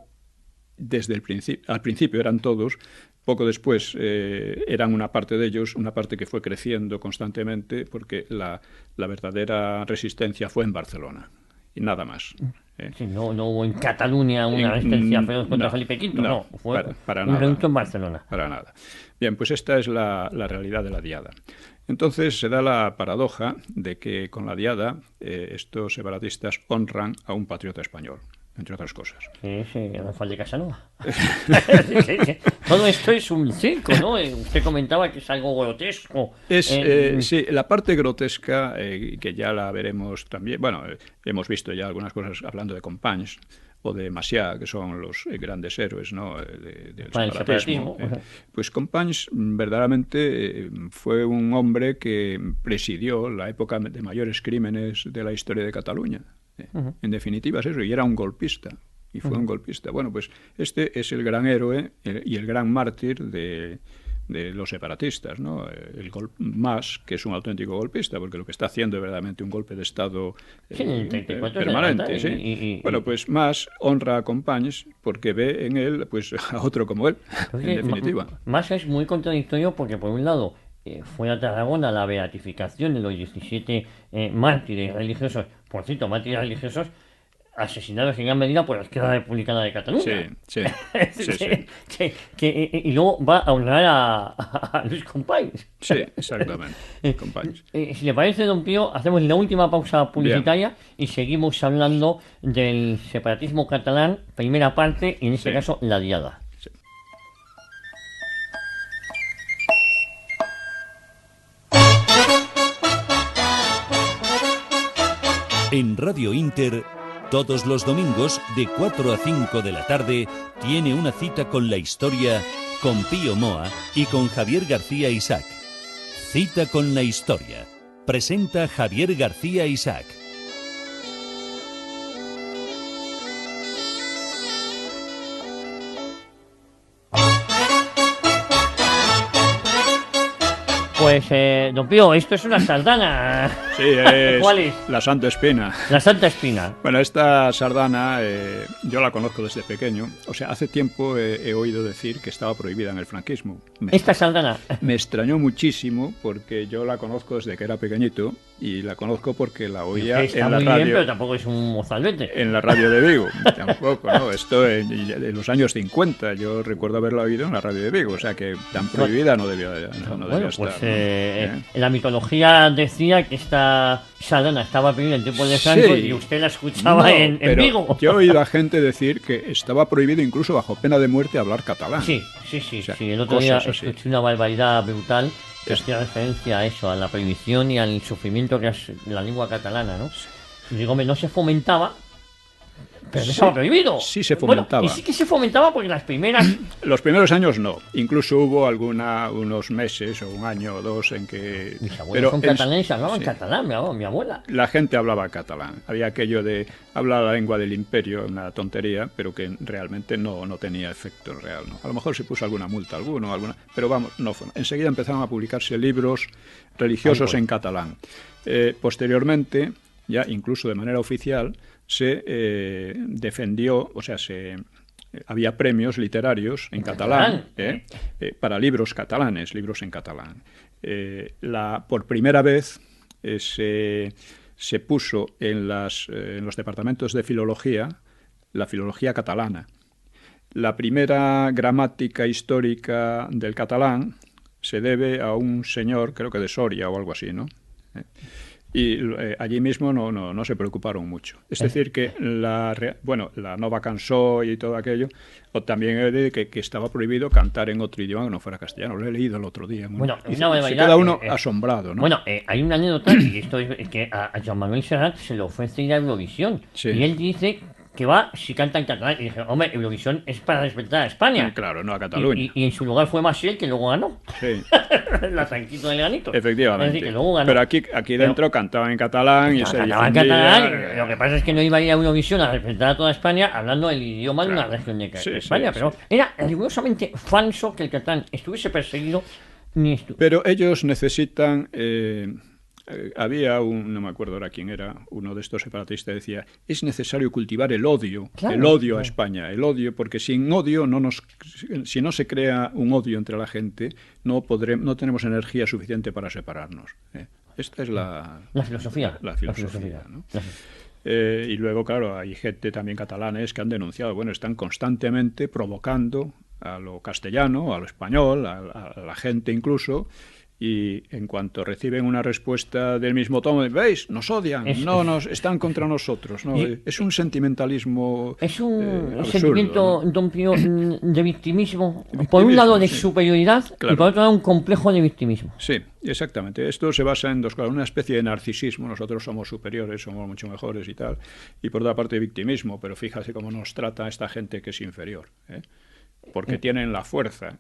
al principio eran todos. Poco después eran una parte de ellos, una parte que fue creciendo constantemente, porque la verdadera resistencia fue en Barcelona y nada más. Sí, no hubo en Cataluña una resistencia feroz contra Felipe V, no, fue para un reducto en Barcelona. Para nada. Bien, pues esta es la realidad de la Diada. Entonces se da la paradoja de que con la Diada estos separatistas honran a un patriota español, entre otras cosas. Sí, Rafael de Casanova. Todo esto es un circo, ¿no? Usted comentaba que es algo grotesco. Sí, la parte grotesca, que ya la veremos también. Bueno, hemos visto ya algunas cosas hablando de Companys o de Macià, que son los grandes héroes, ¿no?, del separatismo. Pues Companys verdaderamente fue un hombre que presidió la época de mayores crímenes de la historia de Cataluña. En definitiva es eso, y era un golpista, y fue un golpista. Bueno, pues este es el gran héroe y el gran mártir de los separatistas, ¿no? Mas, que es un auténtico golpista, porque lo que está haciendo es verdaderamente un golpe de Estado permanente. ¿Sí? Bueno, pues Mas honra a Companys porque ve en él pues a otro como él, en definitiva. Mas es muy contradictorio porque, por un lado, fue a Tarragona la beatificación de los 17 mártires religiosos, por cierto, mártires religiosos asesinados en gran medida por la izquierda republicana de Cataluña. Sí. Y luego va a honrar a Luis Companys. Sí, exactamente. Companys. Si le parece, don Pío, hacemos la última pausa publicitaria. Bien. Y seguimos hablando del separatismo catalán, primera parte, y en este caso la Diada. En Radio Inter, todos los domingos de 4 a 5 de la tarde, tiene una cita con la historia con Pío Moa y con Javier García Isaac. Cita con la historia. Presenta Javier García Isaac. Pues, don Pío, esto es una sardana. Sí, es ¿Cuál es? La Santa Espina. La Santa Espina. Bueno, esta sardana yo la conozco desde pequeño. O sea, hace tiempo he oído decir que estaba prohibida en el franquismo. ¿Esta sardana? Me extrañó muchísimo porque yo la conozco desde que era pequeñito y la conozco porque la oía en la radio. Bien, pero tampoco es un mozalbete. En la radio de Vigo. Tampoco, ¿no? Esto en los años 50. Yo recuerdo haberla oído en la radio de Vigo. O sea, que tan prohibida no debía estar. Pues, la mitología decía que esta sardana estaba prohibida en tiempos de Franco y usted la escuchaba en Vigo. Yo he oído a gente decir que estaba prohibido incluso bajo pena de muerte hablar catalán. Sí. O sea, el otro día escuché una barbaridad brutal que hacía referencia a eso, a la prohibición y al sufrimiento que es la lengua catalana, ¿no? Y digo, no se fomentaba Pero no estaba prohibido. Sí se fomentaba. Bueno, y sí que se fomentaba porque las primeras... Los primeros años no. Incluso hubo unos meses o un año o dos en que... Mis abuelos son catalanes, hablaban sí, catalán, mi abuela. La gente hablaba catalán. Había aquello de hablar la lengua del imperio, una tontería, pero que realmente no tenía efecto real, ¿no? A lo mejor se puso alguna multa, alguna, pero vamos, no fue. Enseguida empezaron a publicarse libros religiosos en catalán. Posteriormente, ya incluso de manera oficial, se defendió, o sea, había premios literarios en catalán para libros catalanes, libros en catalán. Por primera vez se puso en los departamentos de filología la filología catalana. La primera gramática histórica del catalán se debe a un señor, creo que de Soria o algo así, ¿no? Y allí mismo no se preocuparon mucho. Es decir, que la Nova Cançó y todo aquello, o también que estaba prohibido cantar en otro idioma que no fuera castellano. Lo he leído el otro día. Bueno, se queda uno asombrado, ¿no? Bueno, hay una anécdota, y esto es que a Joan Manuel Serrat se le ofrece ir a Eurovisión. Sí. Y él dice que va si canta en catalán. Y dije, hombre, Eurovisión es para respetar a España. Claro, no a Cataluña. Y en su lugar fue Maciel, que luego ganó. Sí. La Tranquito del Granito. Efectivamente. Decir, que luego ganó. Pero aquí dentro cantaban en catalán y se cantaban en catalán. Lo que pasa es que no iba a ir a Eurovisión a representar a toda España hablando el idioma de una región de España. Pero era rigurosamente falso que el catalán estuviese perseguido Pero ellos necesitan... había no me acuerdo ahora quién era, uno de estos separatistas decía, es necesario cultivar el odio, a España, el odio, porque sin odio si no se crea un odio entre la gente, no tenemos energía suficiente para separarnos. Esta es la filosofía. La filosofía, ¿no? Y luego, claro, hay gente también catalanes que han denunciado, están constantemente provocando a lo castellano, a lo español, a la gente incluso. Y en cuanto reciben una respuesta del mismo tono, ¿veis? Nos odian, están contra nosotros, ¿no? Es un sentimentalismo es un absurdo, sentimiento, ¿no? Don Pío, de victimismo. Por un lado de superioridad y por otro lado un complejo de victimismo. Sí, exactamente. Esto se basa en dos cosas. Una especie de narcisismo, nosotros somos superiores, somos mucho mejores y tal. Y por otra parte victimismo, pero fíjate cómo nos trata esta gente que es inferior, porque tienen la fuerza.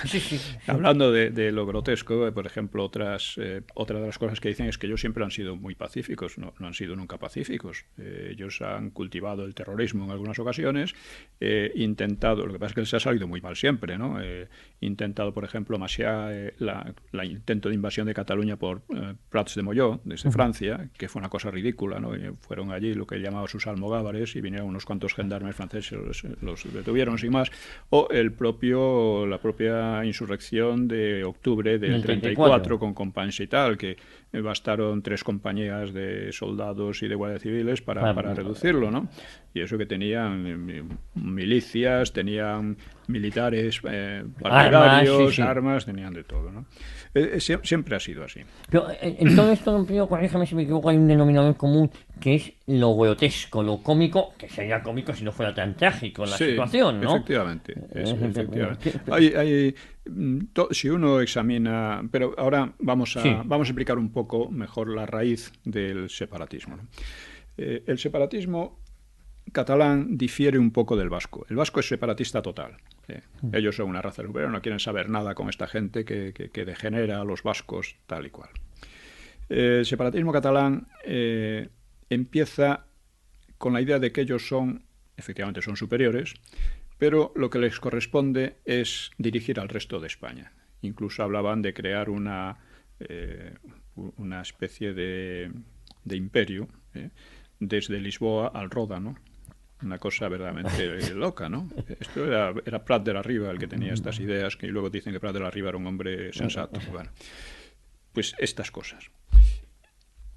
Sí. Hablando de lo grotesco, por ejemplo, otra de las cosas que dicen es que ellos siempre han sido muy pacíficos, no han sido nunca pacíficos. Ellos han cultivado el terrorismo en algunas ocasiones, intentado, lo que pasa es que les ha salido muy mal siempre, ¿no? Intentado, por ejemplo, la intento de invasión de Cataluña por Prats de Molló, desde Francia, que fue una cosa ridícula, ¿no? Fueron allí lo que llamaban sus almogávares y vinieron unos cuantos gendarmes franceses, los detuvieron sin más, o la propia insurrección de octubre del 34 con Companys y tal, que bastaron 3 compañías de soldados y de guardias civiles para reducirlo, ¿no? Y eso que tenían milicias, tenían militares partidarios, armas, tenían de todo, ¿no? Siempre ha sido así. Pero en todo esto, don Pío, corríjame si me equivoco, hay un denominador común que es lo grotesco, lo cómico, que sería cómico si no fuera tan trágico la situación, ¿no? Efectivamente. Si uno examina... Pero ahora vamos a explicar un poco mejor la raíz del separatismo, ¿no? El separatismo catalán difiere un poco del vasco. El vasco es separatista total. Ellos son una raza superior, no quieren saber nada con esta gente que degenera a los vascos tal y cual. El separatismo catalán empieza con la idea de que ellos efectivamente son superiores, pero lo que les corresponde es dirigir al resto de España. Incluso hablaban de crear una especie de imperio, desde Lisboa al Ródano. Una cosa verdaderamente loca, ¿no? Esto era Prat de la Riba el que tenía estas ideas, que luego dicen que Prat de la Riba era un hombre sensato. Bueno, pues estas cosas.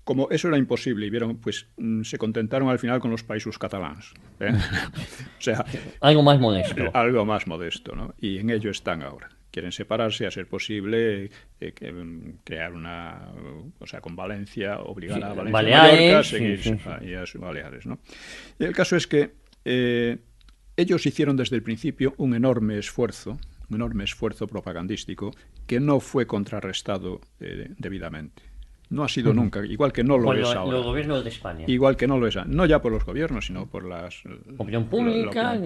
Como eso era imposible y vieron, pues se contentaron al final con los països catalans. O sea, algo más modesto. Algo más modesto, ¿no? Y en ello están ahora. Quieren separarse, a ser posible, crear con Valencia, obligar a Valencia Baleares, Mallorca a seguir y a Baleares, ¿no? Y el caso es que ellos hicieron desde el principio un enorme esfuerzo propagandístico que no fue contrarrestado debidamente. No ha sido nunca, igual que no lo es ahora. Los gobiernos de España. Igual que no lo es, no ya por los gobiernos, sino por la opinión pública,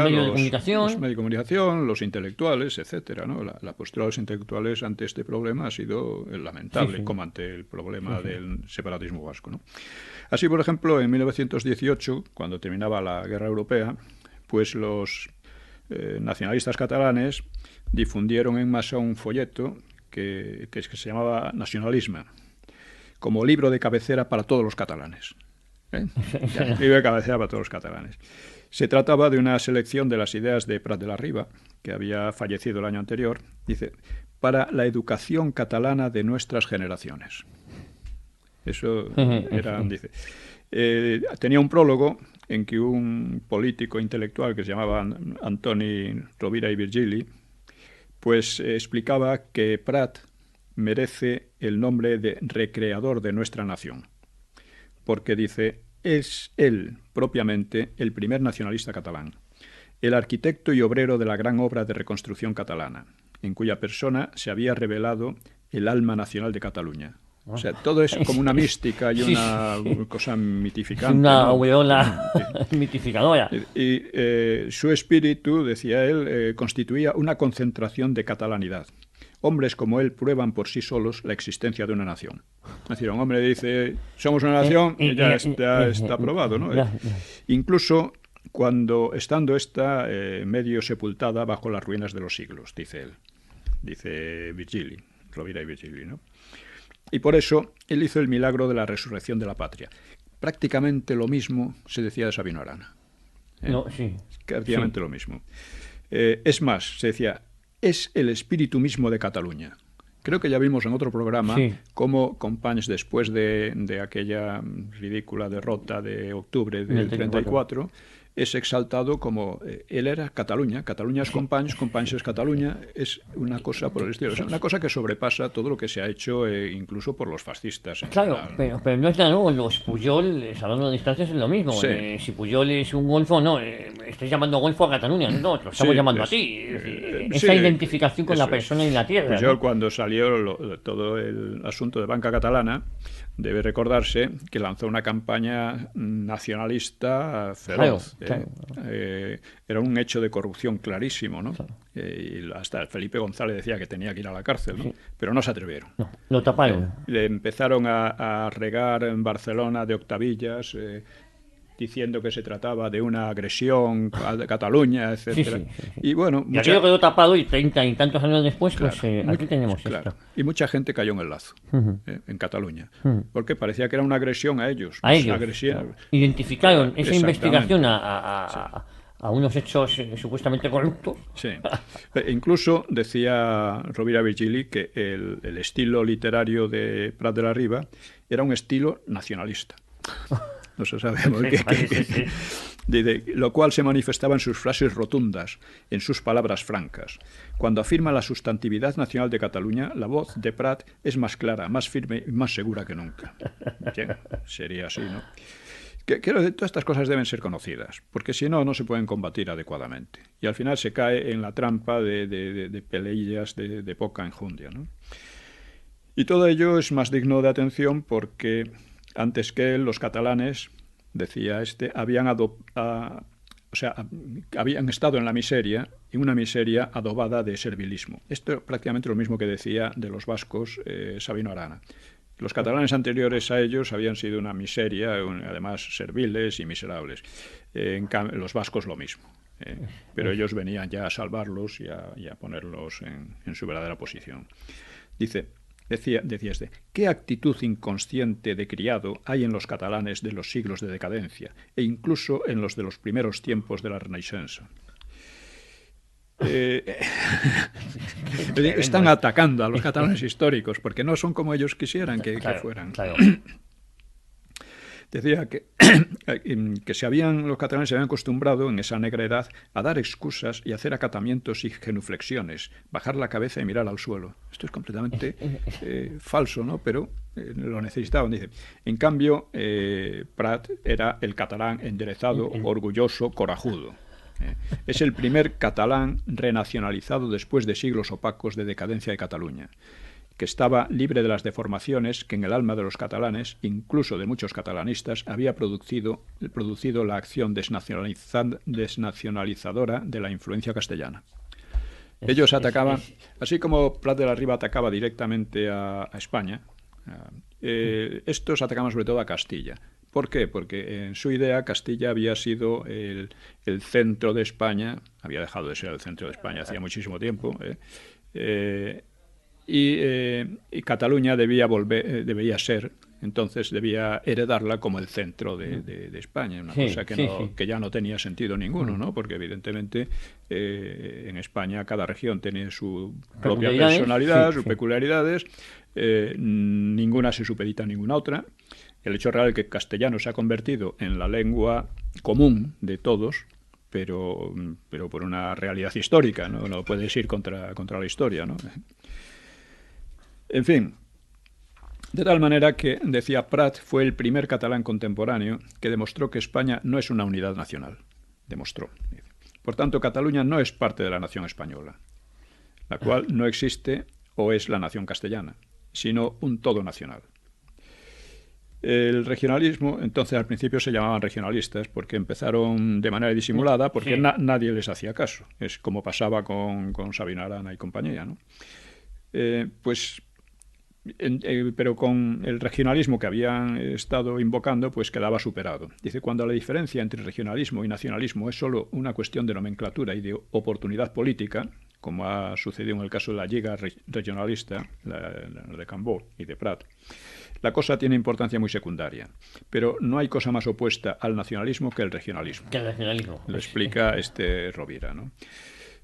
medios de comunicación. Los medios de comunicación, los intelectuales, etcétera, ¿no? La postura de los intelectuales ante este problema ha sido lamentable, como ante el problema del separatismo vasco, ¿no? Así, por ejemplo, en 1918, cuando terminaba la Guerra Europea, pues los nacionalistas catalanes difundieron en masa un folleto que se llamaba Nacionalisme, como libro de cabecera para todos los catalanes. Libro de cabecera para todos los catalanes. Se trataba de una selección de las ideas de Prat de la Riba, que había fallecido el año anterior, dice, para la educación catalana de nuestras generaciones. Eso era, dice. Tenía un prólogo en que un político intelectual que se llamaba Antoni Rovira i Virgili, pues explicaba que Prat merece el nombre de recreador de nuestra nación, porque dice, es él propiamente el primer nacionalista catalán, el arquitecto y obrero de la gran obra de reconstrucción catalana, en cuya persona se había revelado el alma nacional de Cataluña. O sea, todo es como una mística y una cosa mitificante. Una aureola mitificadora. Y su espíritu, decía él, constituía una concentración de catalanidad. Hombres como él prueban por sí solos la existencia de una nación. Es decir, un hombre dice, somos una nación, y ya está probado, ¿no? Incluso cuando, estando esta medio sepultada bajo las ruinas de los siglos, dice él. Dice Virgili, Rovira y Virgili, ¿no? Y por eso él hizo el milagro de la resurrección de la patria. Prácticamente lo mismo se decía de Sabino Arana. No, sí. Prácticamente lo mismo. Es más, se decía, es el espíritu mismo de Cataluña. Creo que ya vimos en otro programa cómo Companys, después de aquella ridícula derrota de octubre del 34, es exaltado como él era Cataluña. Cataluña es Companys, Companys es Cataluña. Es una cosa por el estilo. Es una cosa que sobrepasa todo lo que se ha hecho incluso por los fascistas. Claro, pero no es nada nuevo. Los Pujol, hablando de distancias, es lo mismo. Sí. Si Pujol es un golfo, no, estáis llamando golfo a Cataluña, no, lo estamos llamando a ti. Esa identificación con la persona y la tierra. Pujol, ¿no? Cuando salió todo el asunto de banca catalana, debe recordarse que lanzó una campaña nacionalista feroz. Claro. Era un hecho de corrupción clarísimo, ¿no? Claro. Y hasta Felipe González decía que tenía que ir a la cárcel, ¿no? Pero no se atrevieron. No, lo taparon. Le empezaron a regar en Barcelona de octavillas, diciendo que se trataba de una agresión a Cataluña, etcétera. Sí. Y bueno, y aquello quedó tapado y 30 y tantos años después, claro, pues aquí tenemos esto. Y mucha gente cayó en el lazo en Cataluña, porque parecía que era una agresión a ellos. A ellos. Agresión. Identificaron esa investigación a unos hechos supuestamente corruptos. Sí. Incluso decía Rovira Virgili que el estilo literario de Prat de la Riba era un estilo nacionalista. No se sabe lo cual se manifestaba en sus frases rotundas, en sus palabras francas. Cuando afirma la sustantividad nacional de Cataluña, la voz de Prat es más clara, más firme y más segura que nunca. Sería así, ¿no? Quiero decir, todas estas cosas deben ser conocidas, porque si no, no se pueden combatir adecuadamente. Y al final se cae en la trampa de peleillas de poca enjundia, ¿no? Y todo ello es más digno de atención porque antes que él, los catalanes, decía habían estado en la miseria, y una miseria adobada de servilismo. Esto es prácticamente lo mismo que decía de los vascos Sabino Arana. Los catalanes anteriores a ellos habían sido una miseria, además serviles y miserables. En cambio, los vascos lo mismo. Pero ellos venían ya a salvarlos y a ponerlos en su verdadera posición. Decía ¿qué actitud inconsciente de criado hay en los catalanes de los siglos de decadencia e incluso en los de los primeros tiempos de la Renaissance? Están atacando a los catalanes históricos porque no son como ellos quisieran que fueran. Claro. Decía que los catalanes se habían acostumbrado en esa negra edad a dar excusas y hacer acatamientos y genuflexiones, bajar la cabeza y mirar al suelo. Esto es completamente falso, ¿no? Pero lo necesitaban. Dice, en cambio, Prat era el catalán enderezado, orgulloso, corajudo. Es el primer catalán renacionalizado después de siglos opacos de decadencia de Cataluña. que estaba libre de las deformaciones que en el alma de los catalanes, incluso de muchos catalanistas, había producido la acción desnacionalizadora de la influencia castellana. Ellos atacaban, así como Prat de la Riba atacaba directamente a España, estos atacaban sobre todo a Castilla. ¿Por qué? Porque en su idea Castilla había sido el centro de España, había dejado de ser el centro de España hacía muchísimo tiempo, y Cataluña debía ser, entonces debía heredarla como el centro de España, una cosa que ya no tenía sentido ninguno, ¿no? Porque evidentemente en España cada región tiene su propia personalidad, sus peculiaridades, ninguna se supedita a ninguna otra. El hecho real es que el castellano se ha convertido en la lengua común de todos, pero por una realidad histórica, ¿no? No puedes ir contra la historia, ¿no? En fin, de tal manera que, decía Prat, fue el primer catalán contemporáneo que demostró que España no es una unidad nacional. Demostró. Por tanto, Cataluña no es parte de la nación española, la cual no existe o es la nación castellana, sino un todo nacional. El regionalismo, entonces al principio se llamaban regionalistas porque empezaron de manera disimulada, porque nadie les hacía caso. Es como pasaba con Sabino Arana y compañía, ¿no? Pero con el regionalismo que habían estado invocando, pues quedaba superado. Dice, cuando la diferencia entre regionalismo y nacionalismo es solo una cuestión de nomenclatura y de oportunidad política, como ha sucedido en el caso de la Lliga regionalista, la de Cambó y de Prat, la cosa tiene importancia muy secundaria. Pero no hay cosa más opuesta al nacionalismo que el regionalismo. Lo explica Rovira, ¿no?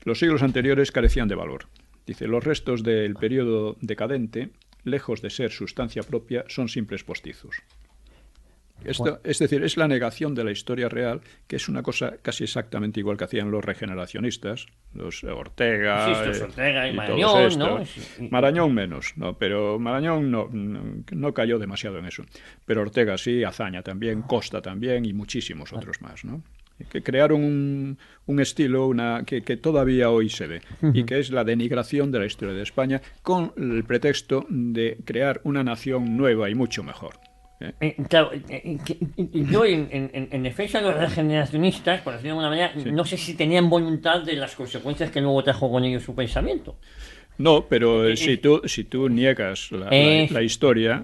Los siglos anteriores carecían de valor. Dice, los restos del periodo decadente, lejos de ser sustancia propia, son simples postizos. Esto, es decir, es la negación de la historia real, que es una cosa casi exactamente igual que hacían los regeneracionistas, los Ortega, Ortega y Marañón, ¿no? Marañón menos, no, pero Marañón no cayó demasiado en eso. Pero Ortega sí, Azaña también, Costa también y muchísimos otros más, ¿no? Que crearon un estilo que todavía hoy se ve, y que es la denigración de la historia de España con el pretexto de crear una nación nueva y mucho mejor. Claro, yo en defensa de los regeneracionistas, por decirlo de alguna manera, no sé si tenían voluntad de las consecuencias que luego trajo con ellos su pensamiento. No, pero si tú niegas la historia,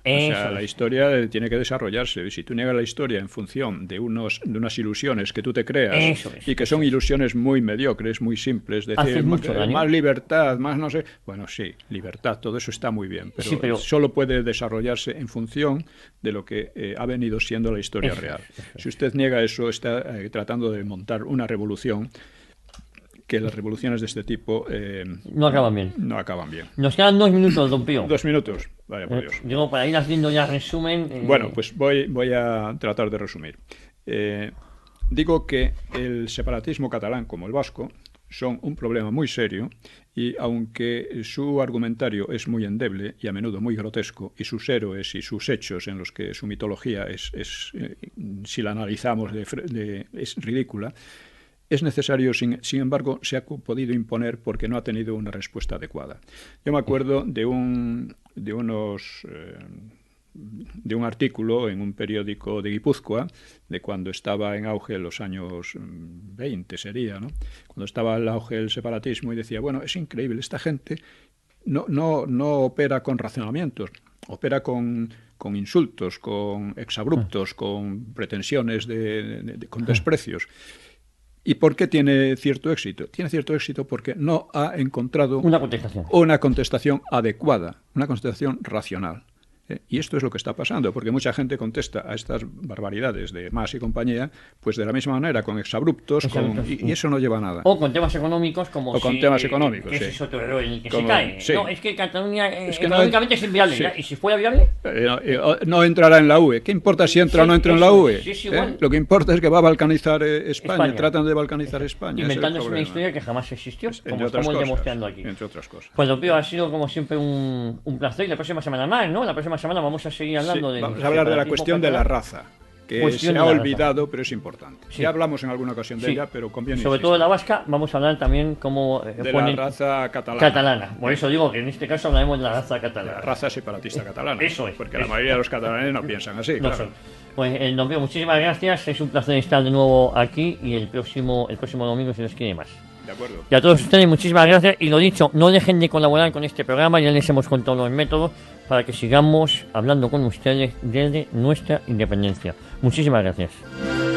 o sea, la historia tiene que desarrollarse. Si tú niegas la historia en función de unas ilusiones que tú te creas y que son ilusiones muy mediocres, muy simples, decir más libertad, más no sé. Bueno, sí, libertad, todo eso está muy bien, pero solo puede desarrollarse en función de lo que ha venido siendo la historia real. Si usted niega eso, está tratando de montar una revolución, que las revoluciones de este tipo no acaban bien. No acaban bien. Nos quedan 2 minutos, don Pío. 2 minutos, vaya por Dios. Digo, para ir haciendo ya resumen... Bueno, pues voy a tratar de resumir. Digo que el separatismo catalán, como el vasco, son un problema muy serio, y aunque su argumentario es muy endeble y a menudo muy grotesco, y sus héroes y sus hechos en los que su mitología si la analizamos es ridícula, es necesario, sin embargo, se ha podido imponer porque no ha tenido una respuesta adecuada. Yo me acuerdo de un artículo en un periódico de Guipúzcoa, de cuando estaba en auge los años 20, sería, ¿no? Cuando estaba en auge el separatismo, y decía, bueno, es increíble, esta gente no opera con razonamientos, opera con insultos, con exabruptos, con pretensiones, con desprecios. ¿Y por qué tiene cierto éxito? Tiene cierto éxito porque no ha encontrado una contestación adecuada, una contestación racional. Y esto es lo que está pasando, porque mucha gente contesta a estas barbaridades de Mas y compañía, pues de la misma manera, con exabruptos, y eso no lleva a nada. O con temas económicos, que ese es otro error en el que se cae. Sí. No, es que Cataluña económicamente es inviable, ¿ya? ¿Y si fuera viable? No entrará en la UE. ¿Qué importa si entra o no entra en la UE? Bueno. Lo que importa es que va a balcanizar España. Tratan de balcanizar España. Inventándose una historia que jamás existió, como estamos demostrando aquí. Entre otras cosas. Pues, don Pío, ha sido como siempre un placer, y la próxima semana más, ¿no? La próxima semana vamos a seguir hablando vamos a hablar de la cuestión de la raza. que cuestión se de ha la raza. olvidado, pero es importante. Sí. Ya hablamos en alguna ocasión de Sí. ella, pero conviene Sobre todo de la vasca, vamos a hablar también como de ponen la raza catalana. catalana. Por eso digo que en este caso hablaremos de la raza catalana. La raza separatista catalana. Eso es. Porque la mayoría de los catalanes no piensan así, No claro. son. Pues don Pío, muchísimas gracias. Es un placer estar de nuevo aquí y el próximo domingo se nos quiere más. De acuerdo. Y a todos ustedes, muchísimas gracias. Y lo dicho, no dejen de colaborar con este programa. Ya les hemos contado los métodos para que sigamos hablando con ustedes desde nuestra independencia. Muchísimas gracias.